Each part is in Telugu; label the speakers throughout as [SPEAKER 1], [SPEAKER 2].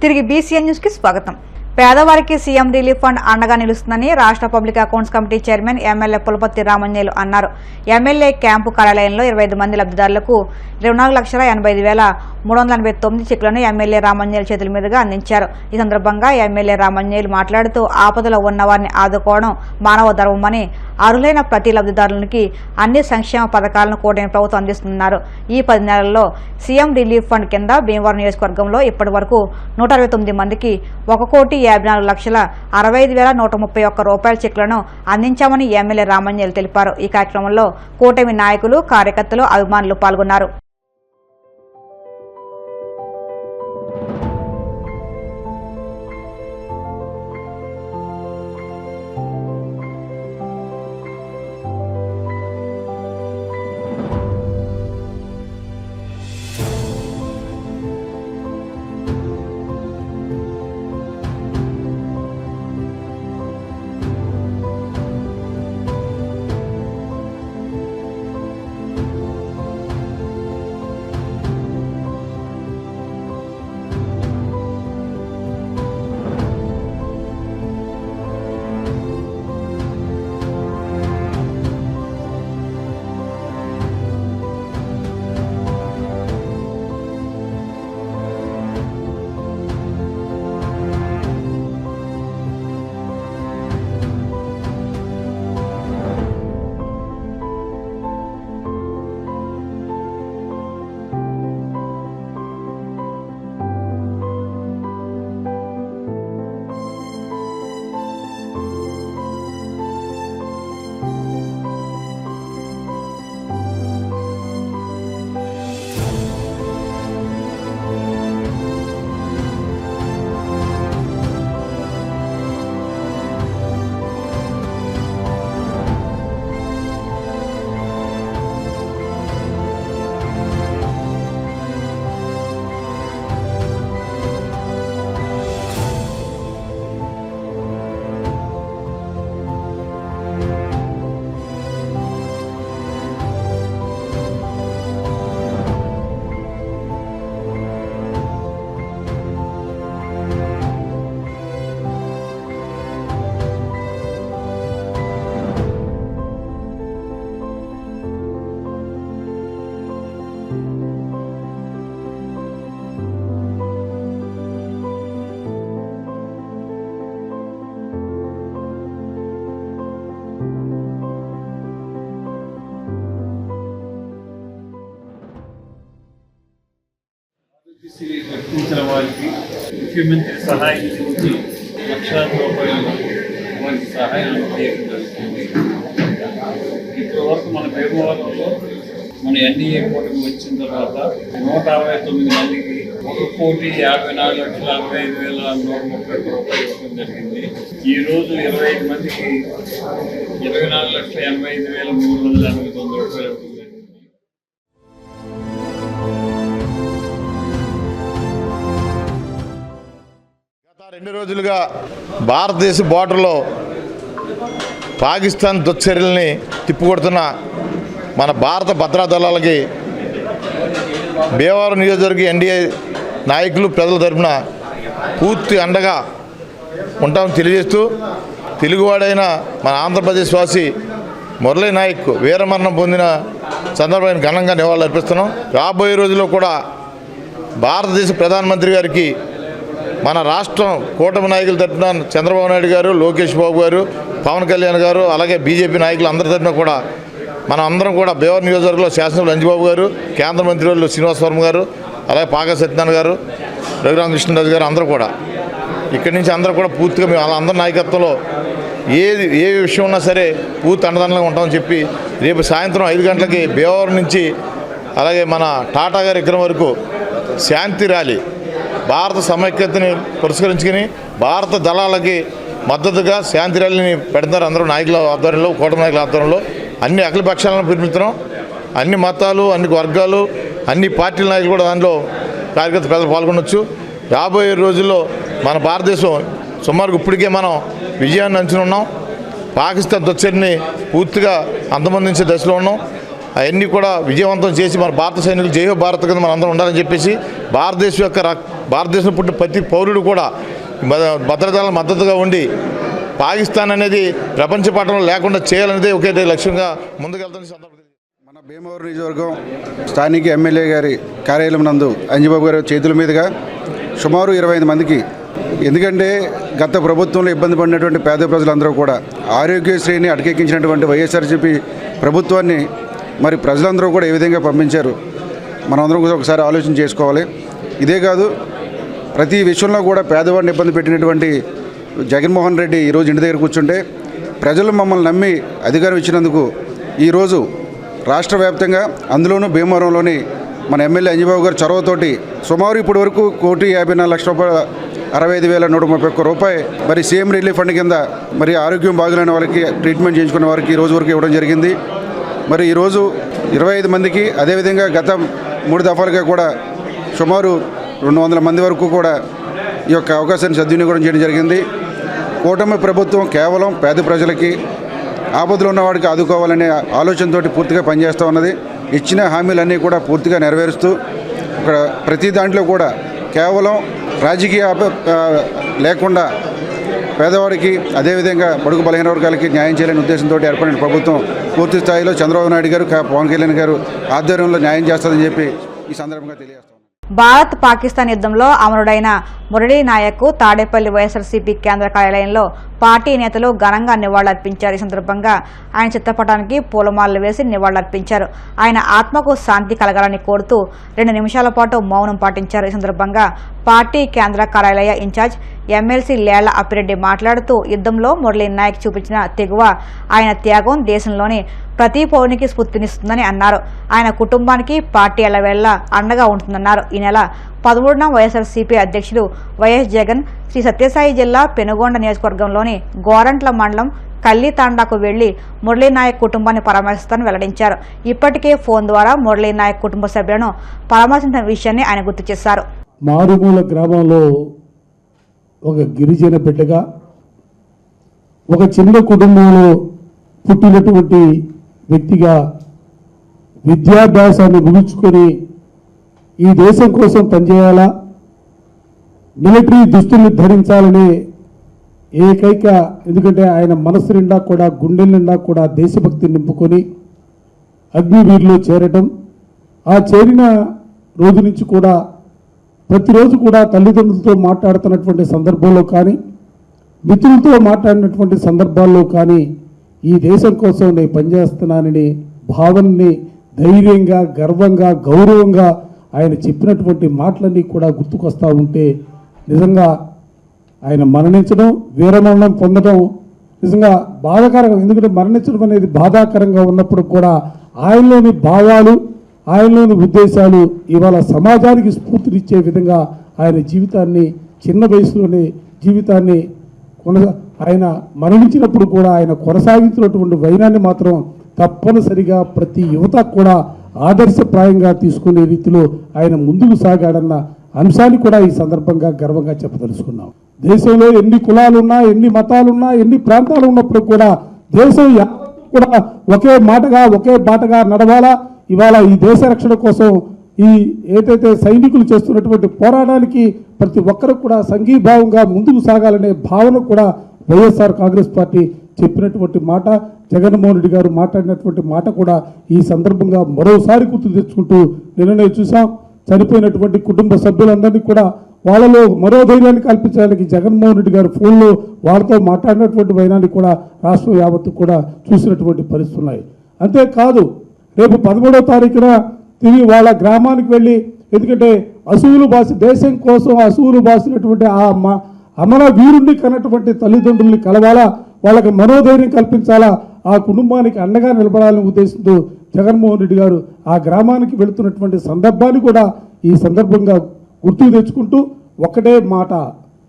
[SPEAKER 1] తిరిగి బీసీఎన్ న్యూస్ కి స్వాగతం. పేదవారికి సీఎం రిలీఫ్ ఫండ్ అండగా నిలుస్తుందని రాష్ట్ర public accounts committee chairman MLA Pulaparthi Ramanjaneyulu అన్నారు. ఎమ్మెల్యే క్యాంపు కార్యాలయంలో 25 మంది లబ్ధిదారులకు 24,85,389 చెక్కులను ఎమ్మెల్యే రామంజనేయులు చేతుల మీదుగా అందించారు. ఈ సందర్భంగా ఎమ్మెల్యే రామంజనేయులు మాట్లాడుతూ ఆపదలో ఉన్న వారిని ఆదుకోవడం మానవ ధర్మమని, అర్హులైన ప్రతి లబ్ధిదారునికి అన్ని సంక్షేమ పథకాలను కూటమి ప్రభుత్వం అందిస్తున్నారు. ఈ 10 నెలల్లో సీఎం రిలీఫ్ ఫండ్ కింద భీమవరం నియోజకవర్గంలో ఇప్పటి వరకు 129 మందికి 1,54,65,131 రూపాయల చెక్కులను అందించామని ఎమ్మెల్యే రామంజనేయులు తెలిపారు. ఈ కార్యక్రమంలో కూటమి నాయకులు, కార్యకర్తలు, అభిమానులు పాల్గొన్నారు.
[SPEAKER 2] వర్తించిన వారికి ముఖ్యమంత్రి సహాయ నిధి నుంచి లక్షలాది రూపాయలు వారికి సహాయం చేయడం జరుగుతుంది. ఇప్పటి వరకు మన భీమవరంలో మన ఎన్డీఏ కూటమి వచ్చిన తర్వాత 169 మందికి 1,54,65,131 రూపాయలు ఇవ్వడం జరిగింది. ఈరోజు 25 మందికి 24,85,389 రూపాయలు.
[SPEAKER 3] గత 2 రోజులుగా భారతదేశ బోర్డర్లో పాకిస్తాన్ దుశ్చర్యల్ని తిప్పికొడుతున్న మన భారత భద్రతా దళాలకి భీమవరం నియోజకవర్గ ఎన్డీఏ నాయకులు ప్రజల తరఫున పూర్తి అండగా ఉంటామని తెలియజేస్తూ, తెలుగువాడైన మన ఆంధ్రప్రదేశ్ వాసి మురళీ నాయక్ వీరమరణం పొందిన సందర్భాన్ని ఘనంగా నివాళులు అర్పిస్తున్నాం. రాబోయే రోజుల్లో కూడా భారతదేశ ప్రధానమంత్రి గారికి మన రాష్ట్రం కూటమి నాయకుల తరఫున చంద్రబాబు నాయుడు గారు, లోకేష్ బాబు గారు, పవన్ కళ్యాణ్ గారు, అలాగే బీజేపీ నాయకులు అందరి తరఫున కూడా మనం అందరం కూడా భీమవరం నియోజకవర్గంలో శాసనసభ్యులు అంజిబాబు గారు, కేంద్ర మంత్రి వాళ్ళు శ్రీనివాసవర్మ గారు, అలాగే పాక సత్యనారాయణ గారు, రఘురామకృష్ణరాజు గారు అందరూ కూడా ఇక్కడి నుంచి అందరూ కూడా పూర్తిగా మేము అందరి నాయకత్వంలో ఏ విషయం ఉన్నా సరే పూర్తి అండదండగా ఉంటామని చెప్పి రేపు సాయంత్రం 5 గంటలకి భీమవరం నుంచి అలాగే మన టాటా గారి విగ్రహం వరకు శాంతి ర్యాలీ భారత సమైక్యతని పురస్కరించుకుని భారత దళాలకి మద్దతుగా శాంతి ర్యాలీని పెడతారు. అందరూ నాయకుల ఆధ్వర్యంలో, కూటమి నాయకుల ఆధ్వర్యంలో అన్ని అఖిల పక్షాలను పిలుపుతున్నాం. అన్ని మతాలు, అన్ని వర్గాలు, అన్ని పార్టీల నాయకులు కూడా దాంట్లో కార్యకర్త ప్రజలు పాల్గొనవచ్చు. రాబోయే రోజుల్లో మన భారతదేశం సుమారుగా ఇప్పటికే మనం విజయాన్ని అంచుని ఉన్నాం. పాకిస్తాన్ దుశ్చర్యని పూర్తిగా అంతమొందించే దశలో ఉన్నాం. అవన్నీ కూడా విజయవంతం చేసి మన భారత సైనికులు జై హో భారత్ కింద మనం అందరం ఉండాలని చెప్పేసి భారతదేశం యొక్క భారతదేశం పుట్టిన ప్రతి పౌరుడు కూడా భద్రతల మద్దతుగా ఉండి పాకిస్తాన్ అనేది ప్రపంచ పటంలో లేకుండా చేయాలనేది ఒకే లక్ష్యంగా ముందుకెళ్తాను.
[SPEAKER 4] మన భీమవరం నియోజకవర్గం స్థానిక ఎమ్మెల్యే గారి కార్యాలయం నందు అంజిబాబు గారి చేతుల మీదుగా సుమారు 25 మందికి, ఎందుకంటే గత ప్రభుత్వంలో ఇబ్బంది పడినటువంటి పేద ప్రజలందరూ కూడా ఆరోగ్యశ్రీని అటకెక్కించినటువంటి వైఎస్ఆర్సీపీ ప్రభుత్వాన్ని మరి ప్రజలందరూ కూడా ఏ విధంగా పంపించారు మనందరం కూడా ఒకసారి ఆలోచన చేసుకోవాలి. ఇదే కాదు, ప్రతి విషయంలో కూడా పేదవాడిని ఇబ్బంది పెట్టినటువంటి జగన్మోహన్ రెడ్డి ఈరోజు ఇంటి దగ్గర కూర్చుంటే ప్రజలు మమ్మల్ని నమ్మి అధికారం ఇచ్చినందుకు ఈరోజు రాష్ట్ర వ్యాప్తంగా, అందులోనూ భీమవరంలోని మన ఎమ్మెల్యే అంజిబాబు గారు చొరవతోటి సుమారు ఇప్పటి వరకు 1,54,65,131 రూపాయలు మరి సీఎం రిలీఫ్ ఫండ్ కింద మరి ఆరోగ్యం బాగులేని వాళ్ళకి ట్రీట్మెంట్ చేయించుకున్న వారికి ఈ రోజు వరకు ఇవ్వడం జరిగింది. మరి ఈరోజు 25 మందికి, అదేవిధంగా గత 3 దఫాలుగా కూడా సుమారు 200 మంది వరకు కూడా ఈ యొక్క అవకాశాన్ని సద్వినియోగం చేయడం జరిగింది. కూటమి ప్రభుత్వం కేవలం పేద ప్రజలకి, ఆపదలో ఉన్నవాడికి ఆదుకోవాలనే ఆలోచనతో పూర్తిగా పనిచేస్తూ ఉన్నది. ఇచ్చిన హామీలన్నీ కూడా పూర్తిగా నెరవేరుస్తూ ఇక్కడ ప్రతి దాంట్లో కూడా కేవలం రాజకీయ లేకుండా పేదవాడికి, అదేవిధంగా బడుగు బలహీన వర్గాలకి న్యాయం చేయాలనే ఉద్దేశంతో ఏర్పడిన ప్రభుత్వం పూర్తి స్థాయిలో చంద్రబాబు నాయుడు గారు, పవన్ కళ్యాణ్ గారు ఆధ్వర్యంలో న్యాయం చేస్తుందని చెప్పి ఈ సందర్భంగా తెలియజేస్తాం.
[SPEAKER 1] భారత్ పాకిస్తాన్ యుద్ధంలో అమరుడైన మురళీ నాయక్కు తాడేపల్లి వైఎస్ఆర్సీపీ కేంద్ర కార్యాలయంలో పార్టీ నేతలు ఘనంగా నివాళులర్పించారు. ఈ సందర్భంగా ఆయన చిత్రపటానికి పూలమాలలు వేసి నివాళులర్పించారు. ఆయన ఆత్మకు శాంతి కలగాలని కోరుతూ 2 నిమిషాల పాటు మౌనం పాటించారు. ఈ సందర్భంగా పార్టీ కేంద్ర కార్యాలయ ఇన్ఛార్జ్ ఎమ్మెల్సీ లేళ్ల అప్పిరెడ్డి మాట్లాడుతూ యుద్ధంలో మురళీ నాయక్ చూపించిన తెగువ, ఆయన త్యాగం దేశంలోని ప్రతి పౌరునికి స్ఫూర్తినిస్తుందని అన్నారు. ఆయన కుటుంబానికి పార్టీ ఎల్లవేళలా అండగా ఉంటుందన్నారు. ఈ నెల 13న వైఎస్ఆర్సీపీ అధ్యక్షుడు వైఎస్ జగన్ శ్రీ సత్యసాయి జిల్లా పెనుగొండ నియోజకవర్గంలోని గోరంట్ల మండలం కల్లితాండాకు వెళ్లి మురళీ నాయక్ కుటుంబాన్ని పరామర్శిస్తారని వెల్లడించారు. ఇప్పటికే ఫోన్ ద్వారా మురళీ నాయక్ కుటుంబ సభ్యులను పరామర్శించిన విషయాన్ని ఆయన గుర్తు చేశారు.
[SPEAKER 5] మారుమూల గ్రామంలో ఒక గిరిజన బిడ్డగా, ఒక చిన్న కుటుంబంలో పుట్టినటువంటి వ్యక్తిగా విద్యాభ్యాసాన్ని ముగించుకొని ఈ దేశం కోసం పనిచేయాలా, మిలిటరీ దుస్తుల్ని ధరించాలనే ఏకైక, ఎందుకంటే ఆయన మనసు నిండా కూడా, గుండెల నిండా కూడా దేశభక్తి నింపుకొని అగ్నివీరులో చేరటం, ఆ చేరిన రోజు నుంచి కూడా ప్రతిరోజు కూడా తల్లిదండ్రులతో మాట్లాడుతున్నటువంటి సందర్భంలో కానీ, మిత్రులతో మాట్లాడినటువంటి సందర్భాల్లో కానీ ఈ దేశం కోసం నేను పనిచేస్తున్నానని భావనని ధైర్యంగా, గర్వంగా, గౌరవంగా ఆయన చెప్పినటువంటి మాటలన్నీ కూడా గుర్తుకొస్తూ ఉంటే నిజంగా ఆయన మరణించడం, వీరమరణం పొందడం నిజంగా బాధాకరంగా. ఎందుకంటే మరణించడం అనేది బాధాకరంగా ఉన్నప్పుడు కూడా ఆయనలోని భావాలు, ఆయనలోని ఉద్దేశాలు ఇవాళ సమాజానికి స్ఫూర్తినిచ్చే విధంగా ఆయన జీవితాన్ని, చిన్న వయసులోనే జీవితాన్ని ఆయన మరణించినప్పుడు కూడా ఆయన కొనసాగించినటువంటి వైనాన్ని మాత్రం తప్పనిసరిగా ప్రతి యువత కూడా ఆదర్శప్రాయంగా తీసుకునే రీతిలో ఆయన ముందుకు సాగాడన్న అంశాన్ని కూడా ఈ సందర్భంగా గర్వంగా చెప్పదలుచుకున్నాం. దేశంలో ఎన్ని కులాలున్నా, ఎన్ని మతాలున్నా, ఎన్ని ప్రాంతాలు ఉన్నప్పుడు కూడా దేశం కూడా ఒకే మాటగా, ఒకే బాటగా నడవాలా. ఇవాళ ఈ దేశ రక్షణ కోసం ఈ ఏదైతే సైనికులు చేస్తున్నటువంటి పోరాటానికి ప్రతి ఒక్కరు కూడా సంఘీభావంగా ముందుకు సాగాలనే భావన కూడా వైఎస్ఆర్ కాంగ్రెస్ పార్టీ చెప్పినటువంటి మాట, జగన్మోహన్ రెడ్డి గారు మాట్లాడినటువంటి మాట కూడా ఈ సందర్భంగా మరోసారి గుర్తు తెచ్చుకుంటూ నిన్ననే చూసాం. చనిపోయినటువంటి కుటుంబ సభ్యులందరినీ కూడా వాళ్ళలో మరో ధైర్యాన్ని కల్పించడానికి జగన్మోహన్ రెడ్డి గారు ఫోన్లో వాళ్ళతో మాట్లాడినటువంటి వైనాన్ని కూడా రాష్ట్రం యావత్తు కూడా చూసినటువంటి పరిస్థితులు ఉన్నాయి. అంతేకాదు రేపు 13వ తారీఖున తిరిగి వాళ్ళ గ్రామానికి వెళ్ళి, ఎందుకంటే అసువులు బాసి దేశం కోసం అసువులు బాసినటువంటి ఆ అమర వీరుణ్ణి కన్నటువంటి తల్లిదండ్రుల్ని కలవాలా, వాళ్ళకి మనోధైర్యం కల్పించాలా, ఆ కుటుంబానికి అండగా నిలబడాలనే ఉద్దేశంతో జగన్మోహన్ రెడ్డి గారు ఆ గ్రామానికి వెళుతున్నటువంటి సందర్భాన్ని కూడా ఈ సందర్భంగా గుర్తుకు తెచ్చుకుంటూ ఒక్కటే మాట,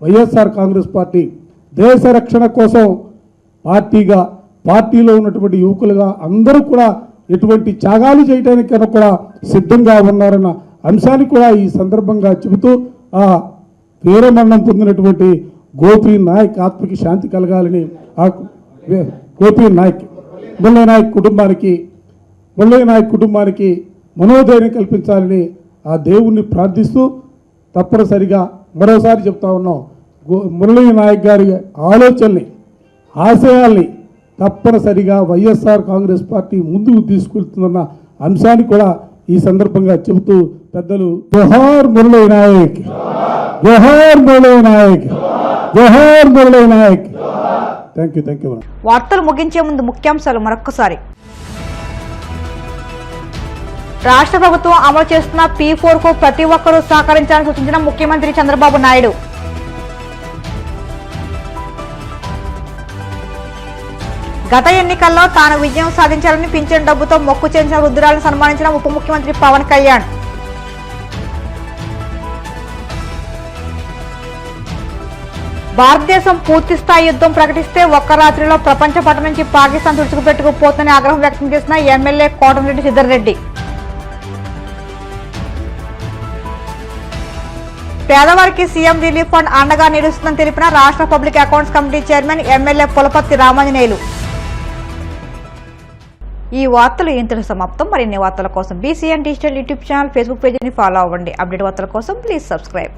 [SPEAKER 5] వైఎస్ఆర్ కాంగ్రెస్ పార్టీ దేశ రక్షణ కోసం పార్టీగా, పార్టీలో ఉన్నటువంటి యువకులుగా అందరూ కూడా ఎటువంటి త్యాగాలు చేయడానికైనా కూడా సిద్ధంగా ఉన్నారన్న అంశాన్ని కూడా ఈ సందర్భంగా చెబుతూ ఆ వీరమరణం పొందినటువంటి గోపి నాయక్ ఆత్మకి శాంతి కలగాలని, ఆ గోపి నాయక్ మురళీ నాయక్ కుటుంబానికి మనోధైర్యం కల్పించాలని ఆ దేవుణ్ణి ప్రార్థిస్తూ తప్పనిసరిగా మరోసారి చెప్తా ఉన్నాం, మురళీ నాయక్ గారి ఆలోచనల్ని, ఆశయాల్ని తప్పనిసరిగా వైఎస్ఆర్ కాంగ్రెస్ పార్టీ ముందుకు తీసుకెళ్తుందన్న అంశాన్ని కూడా ఈ సందర్భంగా చెబుతూ పెద్దలు జోహార్ మురళీ నాయక్, జోహార్ మురళీ నాయక్, జోహార్ మురళీ నాయక్. Thank you.
[SPEAKER 1] వార్తలు ముగించే ముందు ముఖ్యాంశాలు మరొక్కసారి. రాష్ట్ర ప్రభుత్వం అమలు చేస్తున్న P4 కు ప్రతి ఒక్కరూ సహకరించాలని సూచించిన ముఖ్యమంత్రి చంద్రబాబు నాయుడు. గత ఎన్నికల్లో తాను విజయం సాధించాలని పింఛన్ డబ్బుతో మొక్కు చేసిన వృద్ధురాలను సన్మానించిన ఉప ముఖ్యమంత్రి పవన్ కళ్యాణ్. భారతదేశం పూర్తి స్థాయి యుద్ధం ప్రకటిస్తే ఒక్క రాత్రిలో ప్రపంచ పటం నుంచి పాకిస్తాన్ తుడుచుకుపెట్టుకుపోతుందని ఆగ్రహం వ్యక్తం చేసిన ఎమ్మెల్యే కోటమిరెడ్డి సిద్ధారెడ్డి. పేదవారికి సీఎం రిలీఫ్ ఫండ్ అండగా నిలుస్తుందని తెలిపిన రాష్ట్ర public accounts committee chairman MLA Pulaparthi Ramanjaneyulu. ఈ వార్తలు ఇంతలో సమాప్తం. మరిన్ని వార్తల కోసం BCN digital YouTube channel, Facebook పేజీని ఫాలో అవ్వండి. అప్డేట్ వార్తల కోసం ప్లీజ్ సబ్స్క్రైబ్.